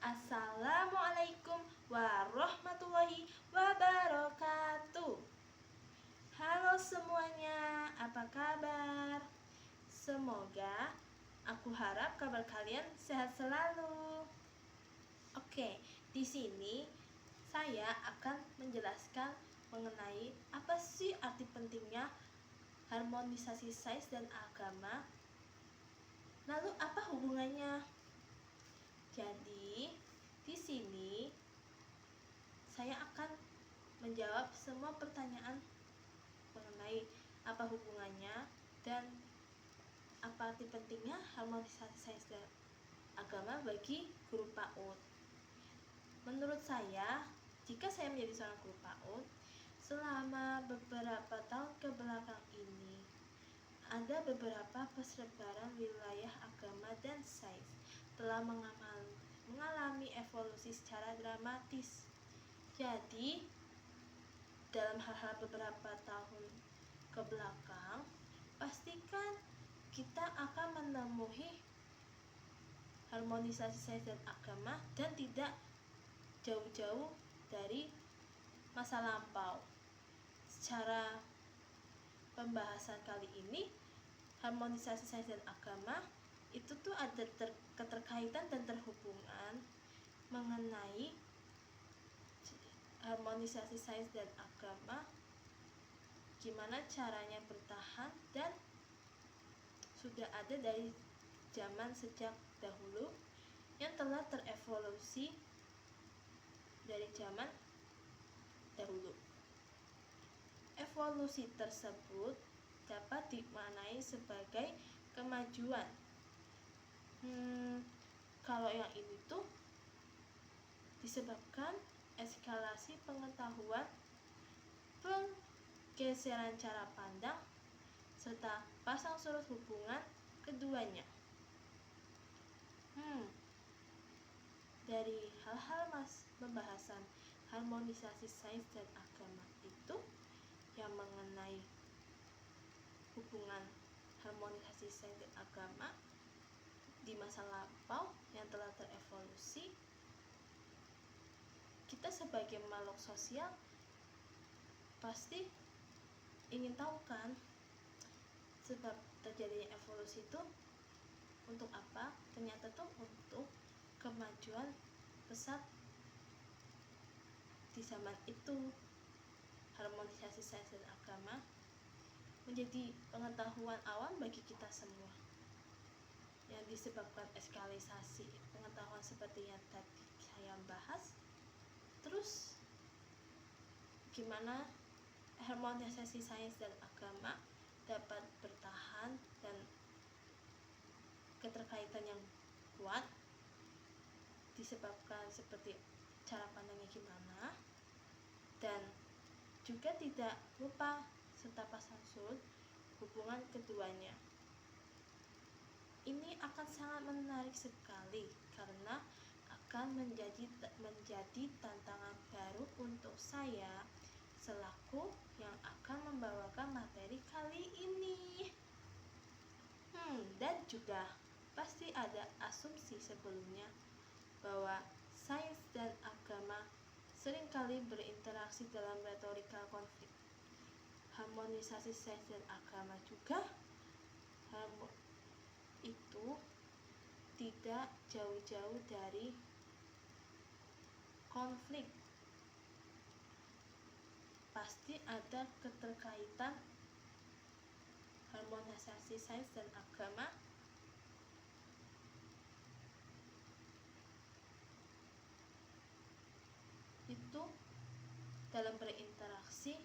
Assalamualaikum warahmatullahi wabarakatuh. Halo semuanya, apa kabar? Semoga aku harap kabar kalian sehat selalu. Oke, di sini saya akan menjelaskan mengenai apa sih arti pentingnya harmonisasi sains dan agama. Lalu apa hubungannya? Jadi, di sini saya akan menjawab semua pertanyaan mengenai apa hubungannya dan apa arti pentingnya harmonisasi sains dan agama bagi guru PAUD. Menurut saya, jika saya menjadi seorang guru PAUD, selama beberapa tahun ke belakang ini ada beberapa persebaran wilayah agama dan sains telah mengalami evolusi secara dramatis. Jadi, dalam hal-hal beberapa tahun ke belakang, pastikan kita akan menemui harmonisasi sains dan agama dan tidak jauh-jauh dari masa lampau. Secara pembahasan kali ini, harmonisasi sains dan agama itu tuh ada keterkaitan dan terhubungan mengenai harmonisasi sains dan agama, gimana caranya bertahan dan sudah ada dari zaman sejak dahulu yang telah terevolusi dari zaman dahulu. Evolusi tersebut dapat dimaknai sebagai kemajuan. Kalau yang ini tuh disebabkan eskalasi pengetahuan, pergeseran cara pandang, serta pasang surut hubungan keduanya. Dari hal-hal pembahasan harmonisasi sains dan agama itu yang mengenai hubungan harmonisasi sains dan agama di masa lampau yang telah terevolusi, kita sebagai makhluk sosial pasti ingin tahu kan sebab terjadinya evolusi itu untuk apa? Ternyata tuh untuk kemajuan pesat di zaman itu. Harmonisasi sains dan agama menjadi pengetahuan awam bagi kita semua yang disebabkan eskalasi pengetahuan seperti yang tadi saya bahas. Terus gimana harmonisasi sains dan agama dapat bertahan dan keterkaitan yang kuat disebabkan seperti cara pandangnya gimana, dan juga tidak lupa serta pasang surut hubungan keduanya. Ini akan sangat menarik sekali karena akan menjadi tantangan baru untuk saya selaku yang akan membawakan materi kali ini. Dan juga pasti ada asumsi sebelumnya bahwa sains dan agama seringkali berinteraksi dalam retorika konflik. Harmonisasi sains dan agama juga itu tidak jauh-jauh dari konflik. Pasti ada keterkaitan harmonisasi sains dan agama itu dalam berinteraksi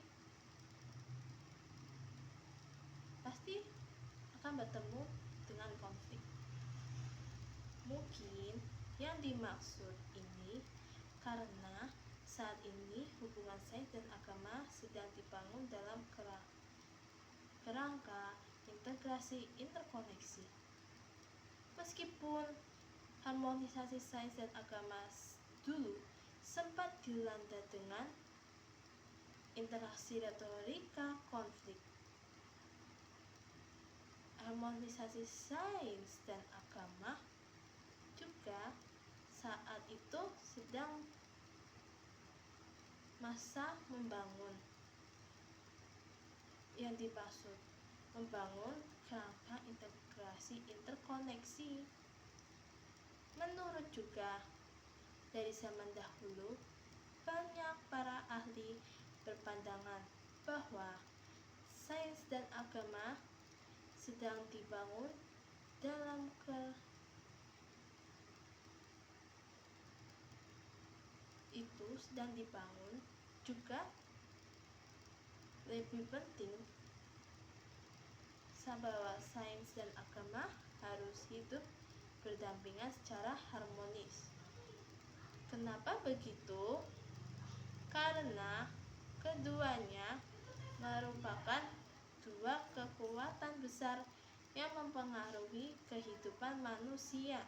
pasti akan bertemu dengan konflik. Mungkin yang dimaksud ini karena saat ini hubungan sains dan agama sedang dibangun dalam kerangka integrasi interkoneksi. Meskipun harmonisasi sains dan agama dulu sempat dilanda dengan interaksi retorika konflik, harmonisasi sains dan agama juga saat itu sedang masa membangun. Yang dimaksud membangun kerangka integrasi interkoneksi. Menurut juga dari zaman dahulu, banyak para ahli berpandangan bahwa sains dan agama sedang dibangun dalam itu sedang dibangun juga lebih penting bahwa sains dan agama harus hidup berdampingan secara harmonis. Kenapa begitu? Karena keduanya merupakan dua kekuatan besar yang mempengaruhi kehidupan manusia.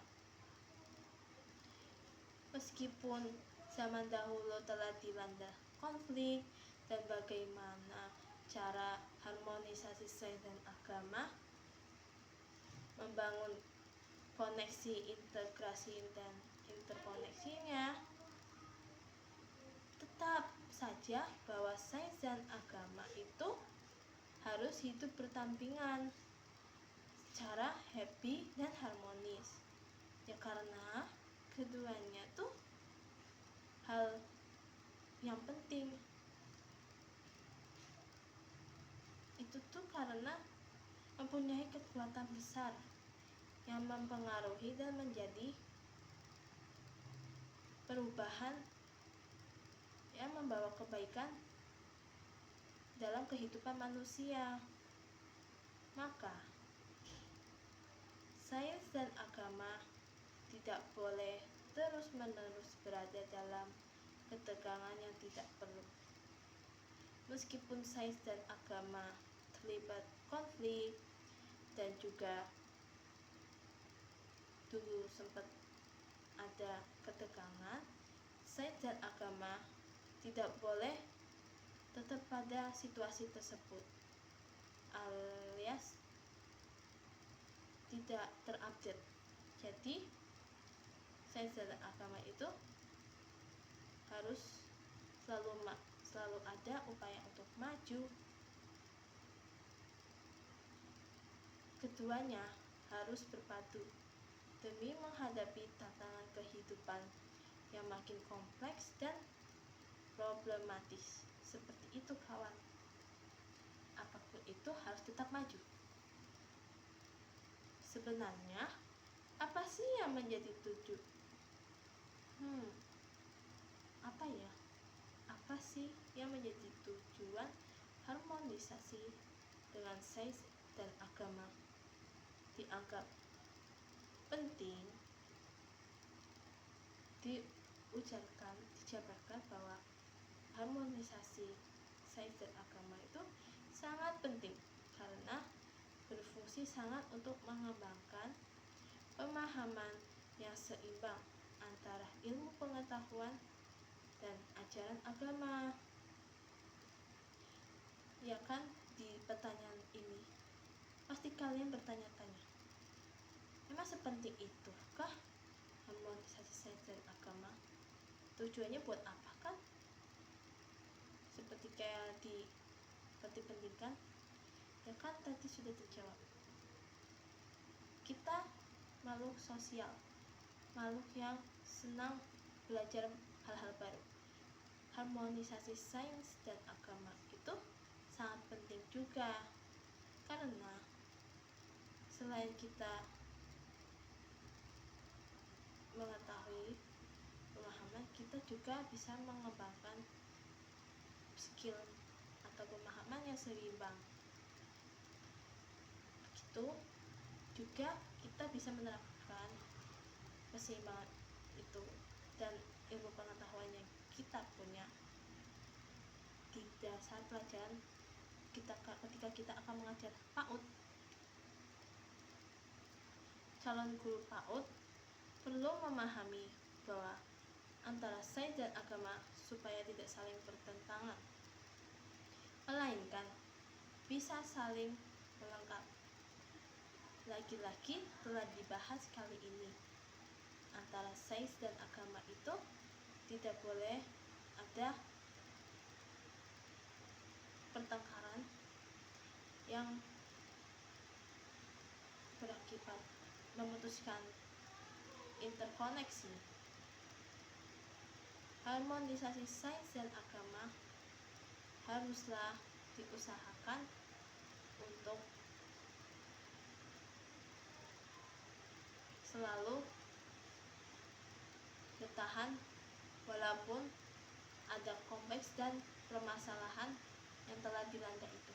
Meskipun zaman dahulu telah dilanda konflik dan bagaimana cara harmonisasi sains dan agama membangun koneksi, integrasi, dan interkoneksinya, tetap saja bahwa sains dan agama itu harus hidup berdampingan secara happy dan harmonis. Ya karena keduanya tuh hal yang penting. Itu tuh karena mempunyai kekuatan besar yang mempengaruhi dan menjadi perubahan yang membawa kebaikan dalam kehidupan manusia. Maka sains dan agama tidak boleh terus-menerus berada dalam ketegangan yang tidak perlu. Meskipun sains dan agama terlibat konflik dan juga dulu sempat ada ketegangan, sains dan agama tidak boleh tetap pada situasi tersebut, alias tidak terupdate. Jadi sains dan agama itu harus selalu ada upaya untuk maju. Keduanya harus berpadu demi menghadapi tantangan kehidupan yang makin kompleks dan problematis. Seperti itu kawan. Apapun itu harus tetap maju. Sebenarnya apa sih yang menjadi tujuan? Apa ya? Apa sih yang menjadi tujuan harmonisasi dengan sains dan agama? Dianggap penting dijabarkan bahwa harmonisasi sains dan agama itu sangat penting karena berfungsi sangat untuk mengembangkan pemahaman yang seimbang antara ilmu pengetahuan dan ajaran agama. Ya kan, di pertanyaan ini pasti kalian bertanya-tanya, memang sepenting itukah harmonisasi sains dan agama? Tujuannya buat apa kan? Seperti kayak di pendidikan, ya kan tadi sudah terjawab. Kita makhluk sosial, makhluk yang senang belajar hal-hal baru. Harmonisasi sains dan agama itu sangat penting juga karena selain kita mengetahui pemahaman, kita juga bisa mengembangkan skill atau pemahaman yang seimbang. Begitu juga kita bisa menerapkan keseimbangan itu dan ilmu pengetahuan yang kita punya di dasar pelajaran kita ketika kita akan mengajar PAUD. Calon guru PAUD perlu memahami bahwa antara sains dan agama supaya tidak saling bertentangan, melainkan bisa saling melengkapi. Lagi-lagi telah dibahas kali ini antara sains dan agama itu tidak boleh ada pertengkaran yang berakibat memutuskan interkoneksi. Harmonisasi sains dan agama haruslah diusahakan untuk selalu bertahan walaupun ada kompleks dan permasalahan yang telah dilanda itu.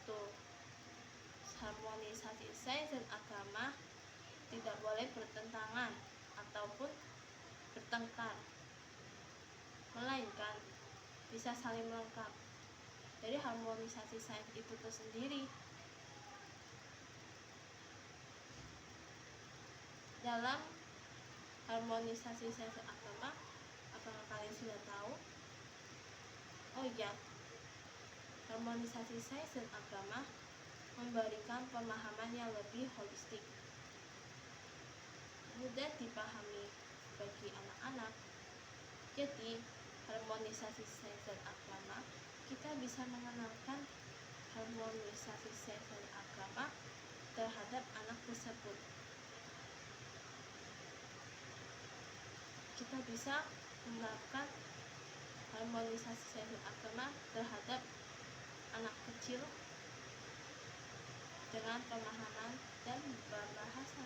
Tuh, harmonisasi sains dan agama tidak boleh bertentangan ataupun bertengkar, melainkan bisa saling melengkap. Jadi harmonisasi sains itu tersendiri. Dalam harmonisasi sains dan agama, apakah kalian sudah tahu? Oh iya, harmonisasi sains dan agama memberikan pemahaman yang lebih holistik, mudah dipahami bagi anak-anak. Jadi, harmonisasi sains dan agama, kita bisa mengenalkan harmonisasi sains dan agama terhadap anak tersebut. Kita bisa menerapkan harmonisasi sains dan agama terhadap anak kecil dengan pemahaman dan bahasa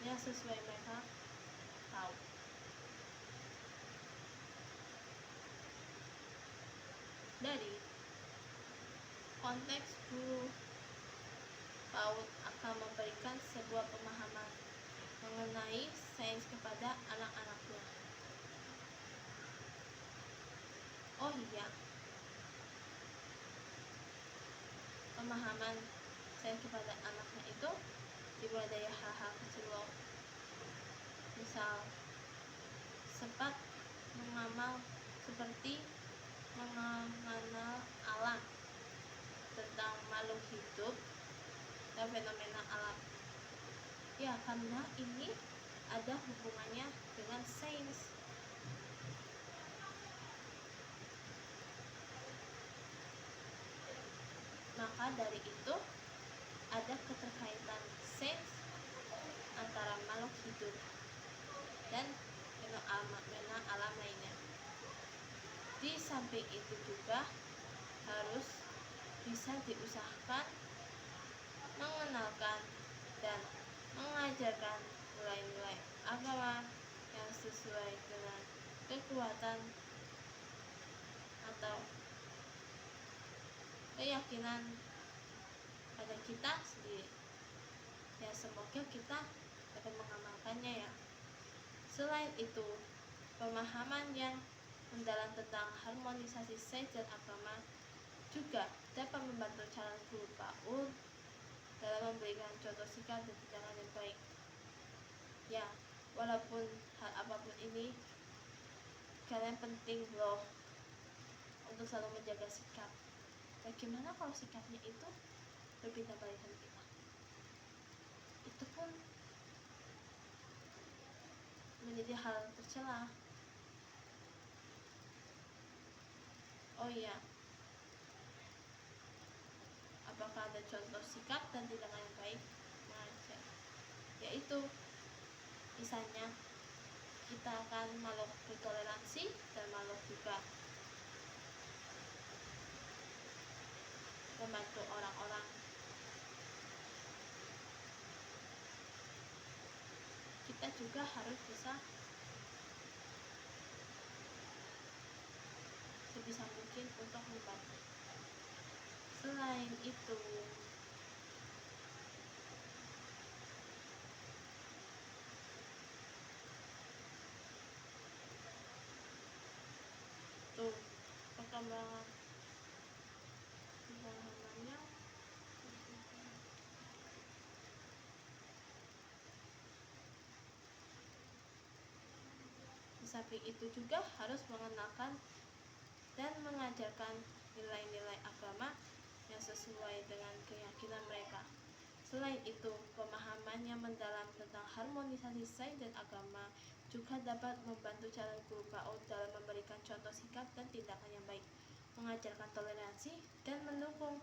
yang sesuai mereka tahu. Dari konteks guru PAUD akan memberikan sebuah pemahaman mengenai sains kepada anak-anaknya. Oh iya, pemahaman sains kepada anaknya itu dimulai dari hal-hal kecil loh. Misal, sempat mengamal seperti mengenal alam, tentang makhluk hidup dan fenomena alam. Ya, karena ini ada hubungannya dengan sains. Maka dari itu ada keterkaitan sains antara makhluk hidup dan fenomena alam lainnya. Di samping itu juga harus bisa diusahakan mengenalkan dan mengajarkan nilai-nilai agama yang sesuai dengan kekuatan atau keyakinan pada kita sendiri. Ya, semoga kita dapat mengamalkannya ya. Selain itu, pemahaman yang mendalam tentang harmonisasi sains dan agama juga dapat membantu calon guru PAUD dalam memberikan contoh sikap dan tindakan yang baik. Ya, walaupun hal apapun ini, kalian penting loh untuk selalu menjaga sikap. Bagaimana kalau sikapnya itu berbeda balik kita? Itu pun menjadi hal tercela. Oh iya, apakah ada contoh sikap dan tindakan yang baik mengajar? Yaitu, misalnya kita akan makhluk bertoleransi dan makhluk juga membantu orang-orang. Kita juga harus bisa sebisa mungkin untuk membantu. Selain itu, tuh perkembangan namanya. Di samping itu juga harus mengenalkan dan mengajarkan nilai-nilai agama yang sesuai dengan keyakinan mereka. Selain itu, pemahamannya mendalam tentang harmonisasi sains dan agama juga dapat membantu calon guru PAUD dalam memberikan contoh sikap dan tindakan yang baik, mengajarkan toleransi, dan mendukung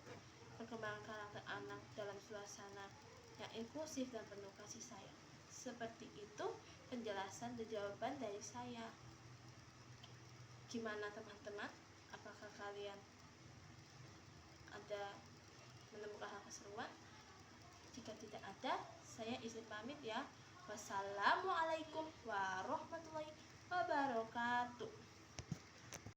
perkembangan karakter anak dalam suasana yang inklusif dan penuh kasih sayang. Seperti itu penjelasan dan jawaban dari saya. Gimana teman-teman? Apakah kalian ada menemukan hal keseruan? Jika tidak ada, saya izin pamit ya. Wassalamualaikum warahmatullahi wabarakatuh.